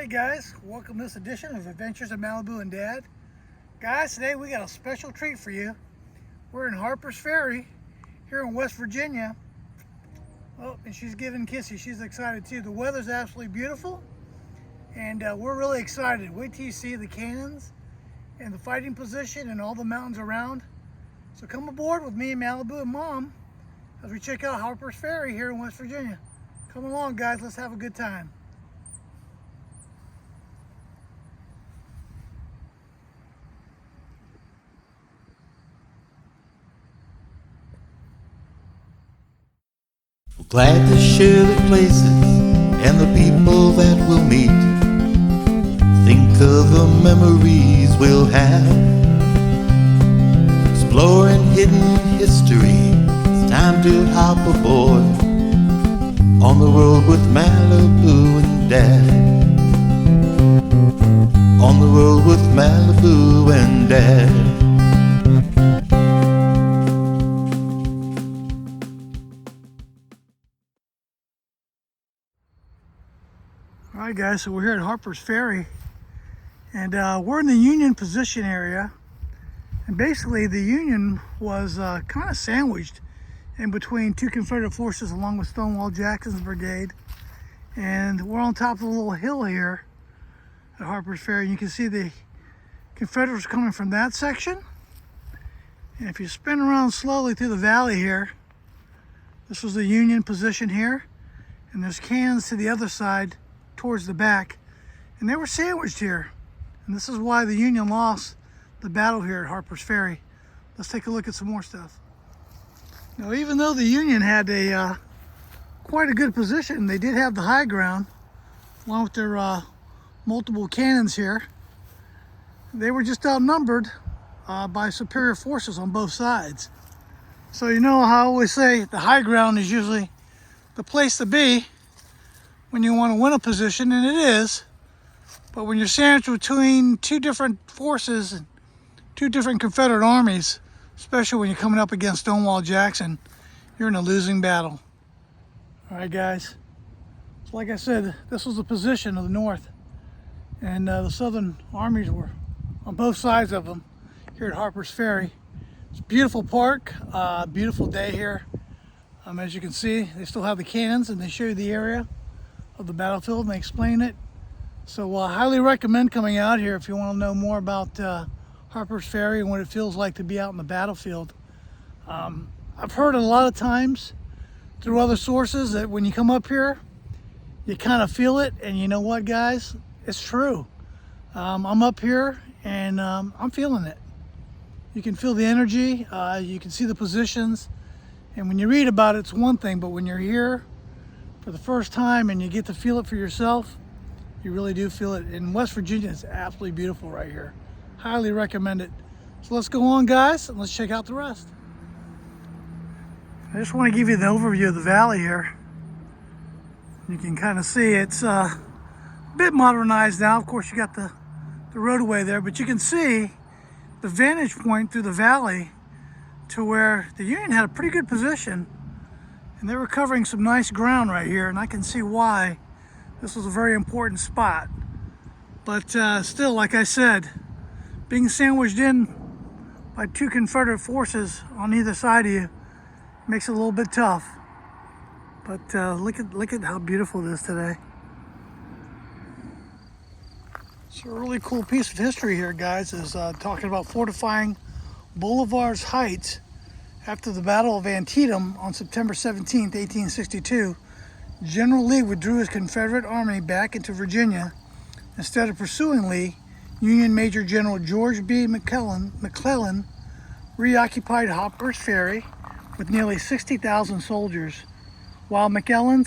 Hey guys, welcome to this edition of Adventures in Malibu and Dad. Guys, today we got a special treat for you. We're in Harper's Ferry here in West Virginia. Oh, and she's giving kisses. She's excited too. The weather's absolutely beautiful and we're really excited. Wait till you see the cannons and the fighting position and all the mountains around. So come aboard with me and Malibu and Mom as we check out Harper's Ferry here in West Virginia. Come along guys, let's have a good time. We're glad to share the places and the people that we'll meet. Think of the memories we'll have. Exploring hidden history, it's time to hop aboard on the road with Malibu and Dad. On the road with Malibu and Dad. Alright guys, so we're here at Harper's Ferry and we're in the Union position area, and basically the Union was kind of sandwiched in between two Confederate forces along with Stonewall Jackson's brigade, and we're on top of a little hill here at Harper's Ferry. You can see the Confederates coming from that section, and if you spin around slowly through the valley here, this was the Union position here, and there's cannons to the other side towards the back, and they were sandwiched here, and this is why the Union lost the battle here at Harper's Ferry. Let's take a look at some more stuff. Now, even though the Union had a quite a good position, they did have the high ground along with their multiple cannons here. They were just outnumbered by superior forces on both sides. So you know how I always say the high ground is usually the place to be when you want to win a position, and it is. But when you're sandwiched between two different forces and two different Confederate armies, especially when you're coming up against Stonewall Jackson, you're in a losing battle. All right, guys. So like I said, this was the position of the North, and the Southern armies were on both sides of them here at Harper's Ferry. It's a beautiful park, beautiful day here. As you can see, they still have the cannons, and they show you the area of the battlefield and they explain it. So I highly recommend coming out here if you want to know more about Harper's Ferry and what it feels like to be out in the battlefield. I've heard a lot of times through other sources that when you come up here, you kind of feel it, and you know what, guys? It's true. I'm up here and I'm feeling it. You can feel the energy, you can see the positions, and when you read about it, it's one thing, but when you're here for the first time and you get to feel it for yourself, you really do feel it. In West Virginia, it's absolutely beautiful right here. Highly recommend it. So let's go on, guys, and let's check out the rest. I just want to give you the overview of the valley here. You can kind of see it's a bit modernized now. Of course, you got the roadway there, but you can see the vantage point through the valley to where the Union had a pretty good position. And they were covering some nice ground right here, and I can see why this was a very important spot. But still, like I said, being sandwiched in by two Confederate forces on either side of you makes it a little bit tough. But look at how beautiful it is today. It's a really cool piece of history here, guys, is talking about fortifying Bolivar's Heights. After the Battle of Antietam on September 17, 1862, General Lee withdrew his Confederate army back into Virginia. Instead of pursuing Lee, Union Major General George B. McClellan reoccupied Harper's Ferry with nearly 60,000 soldiers. While McClellan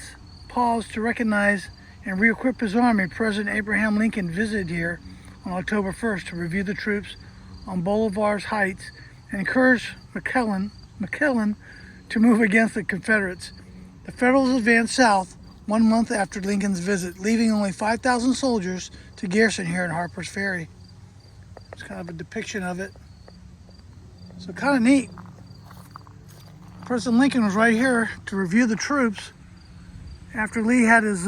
paused to recognize and re-equip his army, President Abraham Lincoln visited here on October 1st to review the troops on Bolivar's Heights and encouraged McClellan to move against the Confederates. The Federals advanced south 1 month after Lincoln's visit, leaving only 5,000 soldiers to garrison here in Harper's Ferry. It's kind of a depiction of it. So kind of neat. President Lincoln was right here to review the troops after Lee had his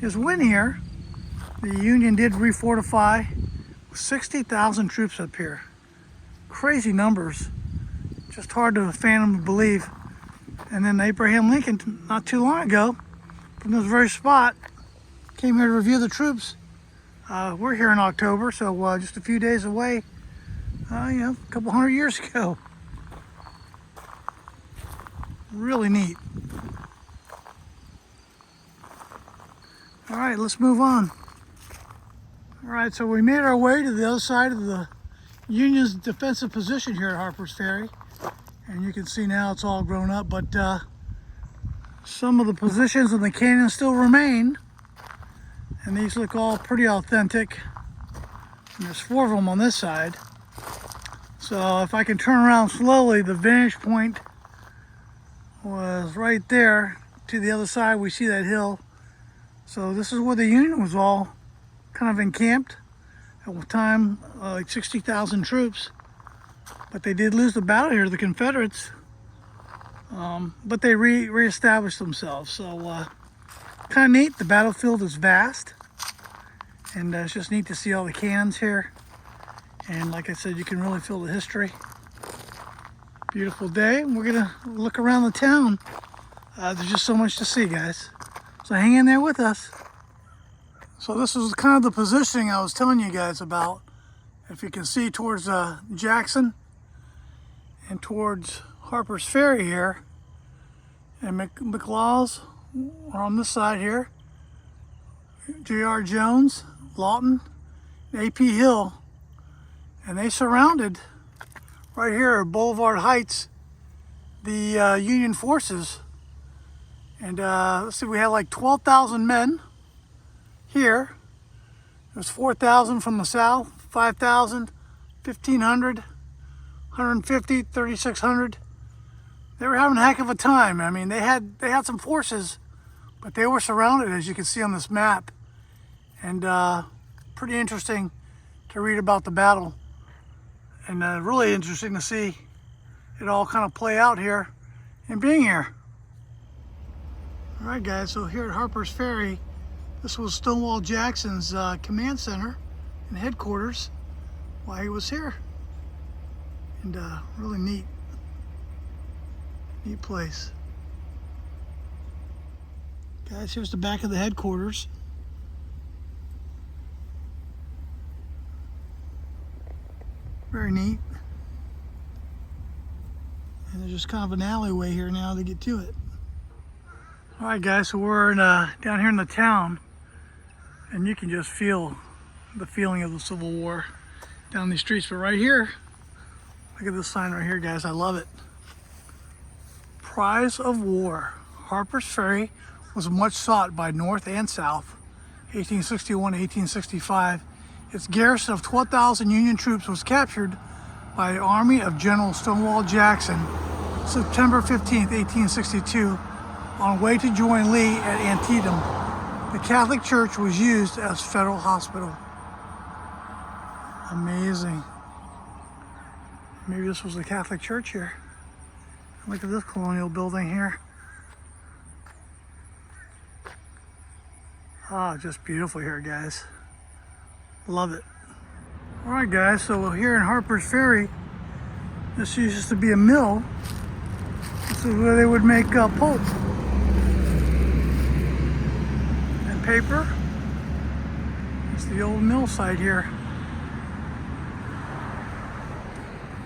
his win here, the Union did refortify 60,000 troops up here. Crazy numbers. Just hard to fathom to believe. And then Abraham Lincoln, not too long ago, from this very spot, came here to review the troops. We're here in October, so just a few days away, a couple hundred years ago. Really neat. All right, let's move on. All right, so we made our way to the other side of the Union's defensive position here at Harper's Ferry. And you can see now it's all grown up, but some of the positions in the canyon still remain. And these look all pretty authentic. And there's 4 of them on this side. So if I can turn around slowly, the vantage point was right there. To the other side, we see that hill. So this is where the Union was all kind of encamped. At one time, like 60,000 troops. But they did lose the battle here to the Confederates. But they reestablished themselves. So kind of neat. The battlefield is vast. And it's just neat to see all the cannons here. And like I said, you can really feel the history. Beautiful day. We're going to look around the town. There's just so much to see, guys. So hang in there with us. So this is kind of the positioning I was telling you guys about. If you can see towards Jackson and towards Harper's Ferry here, and McLaws are on this side here, J.R. Jones, Lawton, A.P. Hill, and they surrounded right here at Boulevard Heights the Union forces. And let's see, we had like 12,000 men here. There's 4,000 from the south, 5,000, 1,500, 150, 3,600. They were having a heck of a time. I mean, they had some forces, but they were surrounded, as you can see on this map. And pretty interesting to read about the battle. And really interesting to see it all kind of play out here and being here. All right, guys, so here at Harper's Ferry, this was Stonewall Jackson's command center and headquarters while he was here. And really neat place. Guys, here's the back of the headquarters. Very neat. And there's just kind of an alleyway here now to get to it. All right, guys, so we're down here in the town, and you can just feel the feeling of the Civil War down these streets. But right here, look at this sign right here, guys. I love it. Prize of War. Harper's Ferry was much sought by North and South. 1861 to 1865. Its garrison of 12,000 Union troops was captured by the army of General Stonewall Jackson September 15, 1862, on way to join Lee at Antietam. The Catholic Church was used as federal hospital. Amazing. Maybe this was the Catholic Church here. Look at this colonial building here. Ah, just beautiful here, guys. Love it. All right, guys, so here in Harper's Ferry, this used to be a mill. This is where they would make pulp and paper. It's the old mill site here.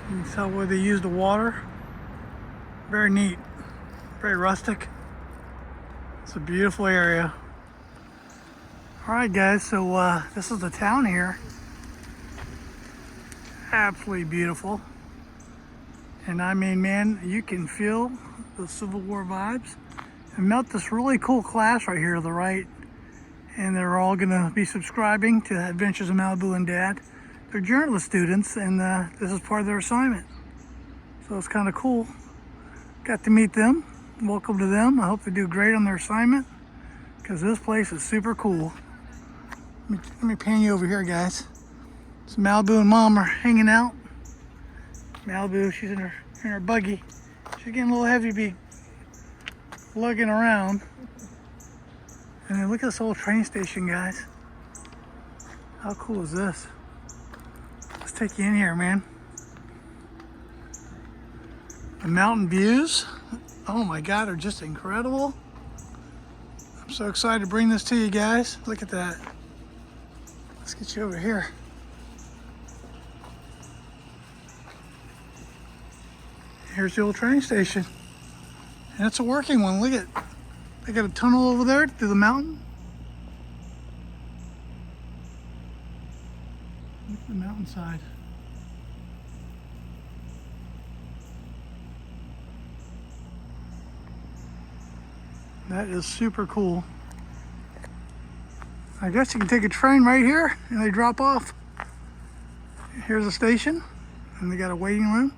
You can tell where they used the water. Very neat, very rustic. It's a beautiful area. All right, guys, so this is the town here. Absolutely beautiful. And I mean, man, you can feel the Civil War vibes. I met this really cool class right here to the right, and they're all gonna be subscribing to Adventures in Malibu and Dad. They're journalist students, and this is part of their assignment. So it's kind of cool. Got to meet them. Welcome to them. I hope they do great on their assignment, because this place is super cool. Let me pan you over here, guys. So Malibu and Mom are hanging out. Malibu, she's in her buggy. She's getting a little heavy to be lugging around. And then look at this old train station, guys. How cool is this? Let's take you in here, man. The mountain views, oh my God, are just incredible. I'm so excited to bring this to you guys. Look at that. Let's get you over here. Here's the old train station. And it's a working one. Look at, they got a tunnel over there through the mountain. Look at the mountainside. That is super cool. I guess you can take a train right here and they drop off. Here's a station and they got a waiting room.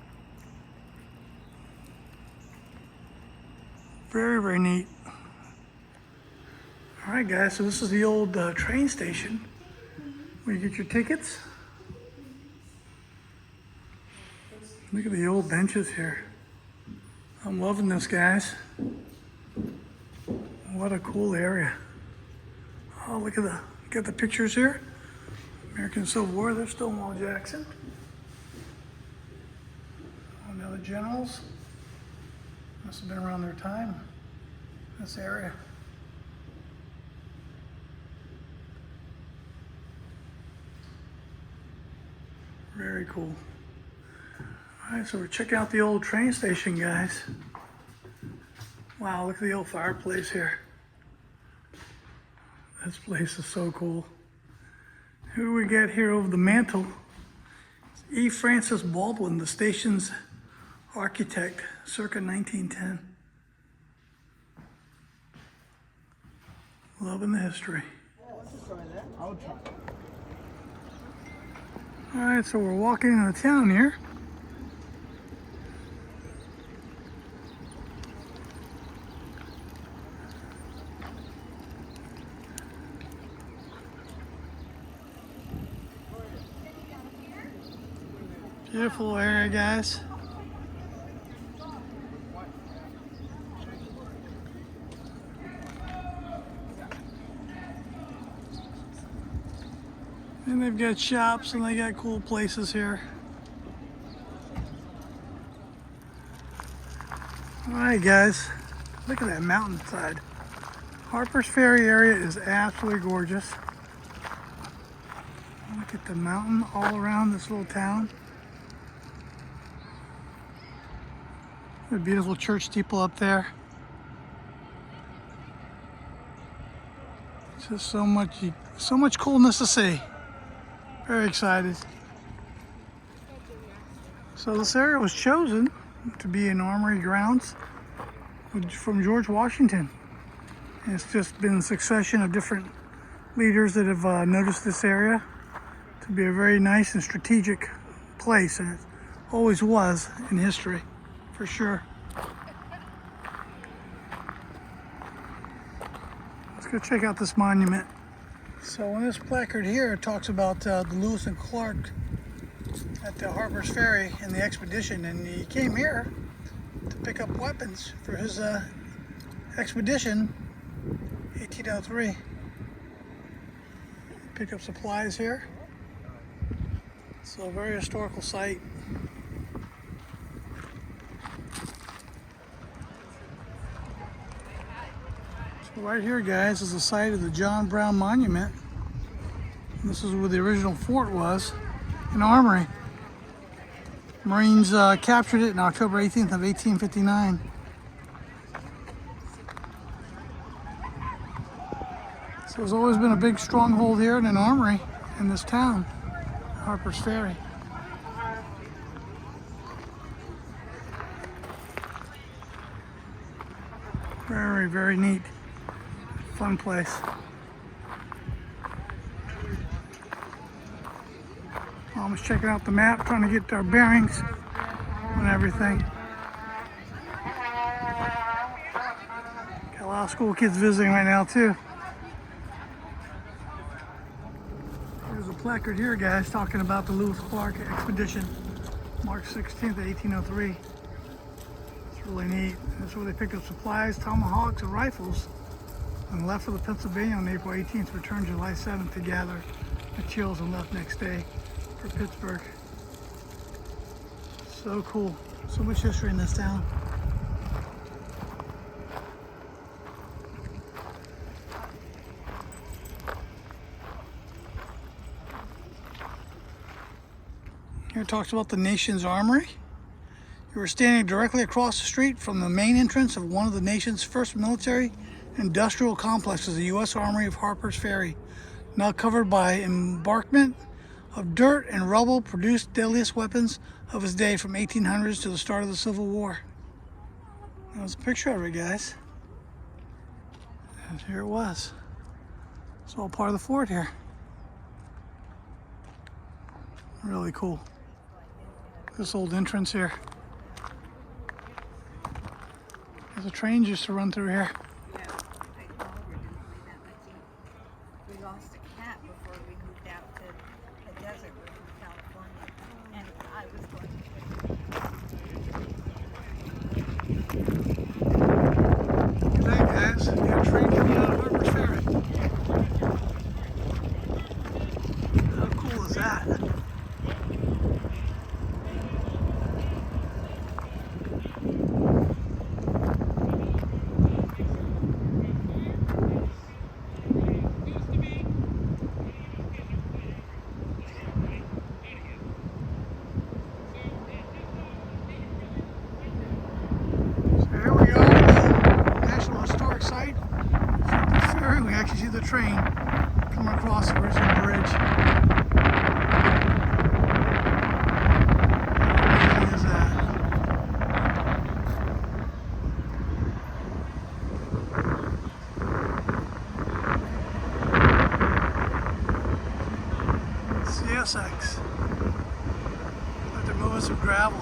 Very, very neat. All right, guys, so this is the old train station where you get your tickets. Look at the old benches here. I'm loving this, guys. What a cool area. Oh, look at the pictures here. American Civil War, there's Stonewall Jackson. Oh, now the generals. Must have been around their time, this area. Very cool. All right, so we're checking out the old train station, guys. Wow, look at the old fireplace here. This place is so cool. Who do we got here over the mantle? It's E. Francis Baldwin, the station's architect, circa 1910. Loving the history. All right, so we're walking into town here. Beautiful area, guys. And they've got shops and they got cool places here. All right, guys, look at that mountainside. Harper's Ferry area is absolutely gorgeous. Look at the mountain all around this little town. The beautiful church steeple up there. Just so much coolness to see. Very excited. So this area was chosen to be an armory grounds from George Washington. And it's just been a succession of different leaders that have noticed this area to be a very nice and strategic place, and it always was in history, for sure. Let's go check out this monument. So on this placard here, it talks about the Lewis and Clark at the Harper's Ferry in the expedition, and he came here to pick up weapons for his expedition, 1803. Pick up supplies here. So a very historical site. So right here, guys, is the site of the John Brown Monument. And this is where the original fort was, an armory. Marines captured it on October 18th of 1859. So there's always been a big stronghold here and an armory in this town, Harper's Ferry. Very, very neat. Fun place. Almost checking out the map, trying to get our bearings and everything. Got a lot of school kids visiting right now too. There's a placard here, guys, talking about the Lewis Clark expedition, March 16th, 1803. It's really neat. That's where they picked up supplies, tomahawks, and rifles and left for the Pennsylvania on April 18th, returned July 7th to gather materials and left next day for Pittsburgh. So cool. So much history in this town. Here it talks about the nation's armory. You are standing directly across the street from the main entrance of one of the nation's first military industrial complexes, the U.S. Armory of Harper's Ferry, now covered by embankment of dirt and rubble, produced deadliest weapons of its day from 1800s to the start of the Civil War. That was a picture of it, guys. And here it was. It's all part of the fort here. Really cool. This old entrance here. There's a train used to run through here. Yeah, I know we're doing that. I think we lost a cat before we moved out to the desert from California, and I was going to. Good night, guys. We got a train coming out of Harper's Ferry. How cool is that? Here we are, the National Historic Site. The ferry, we actually see the train coming across the original bridge. How amazing is that? CSX. Like they're moving some gravel.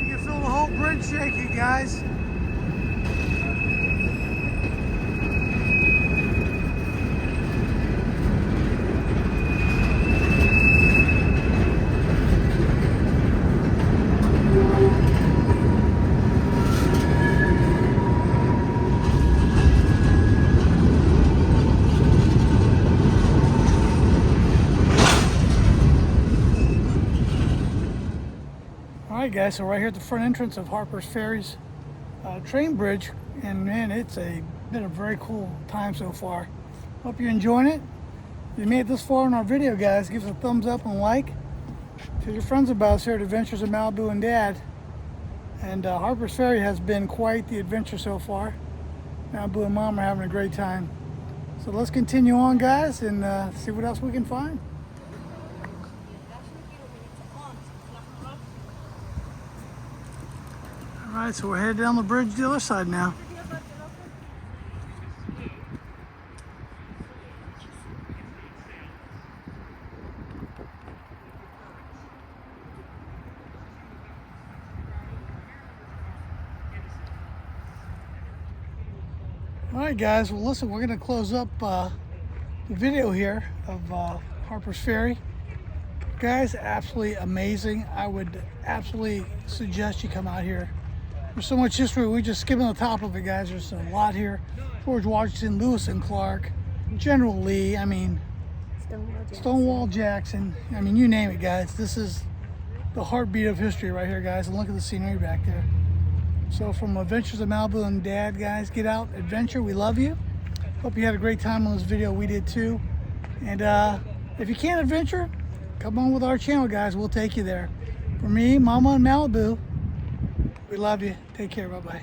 You can feel the whole bridge shaking, guys. Alright guys, so right here at the front entrance of Harper's Ferry's train bridge, and man, it's been a very cool time so far. Hope you're enjoying it. If you made it this far in our video, guys, give us a thumbs up and like. Tell your friends about us here at Adventures in Malibu and Dad. And Harper's Ferry has been quite the adventure so far. Malibu and Mom are having a great time. So let's continue on, guys, and see what else we can find. Alright, so we're headed down the bridge the other side now. Alright guys, well listen, we're going to close up the video here of Harper's Ferry. Guys, absolutely amazing. I would absolutely suggest you come out here. There's so much history, we just skimmed on the top of it, guys. There's a lot here. George Washington, Lewis and Clark, General Lee, I mean, Stonewall Jackson. I mean, you name it, guys. This is the heartbeat of history right here, guys. And look at the scenery back there. So from Adventures of Malibu and Dad, guys, get out, adventure. We love you. Hope you had a great time on this video. We did too. And if you can't adventure, come on with our channel, guys. We'll take you there. For me, Mama, and Malibu, we love you. Take care. Bye-bye.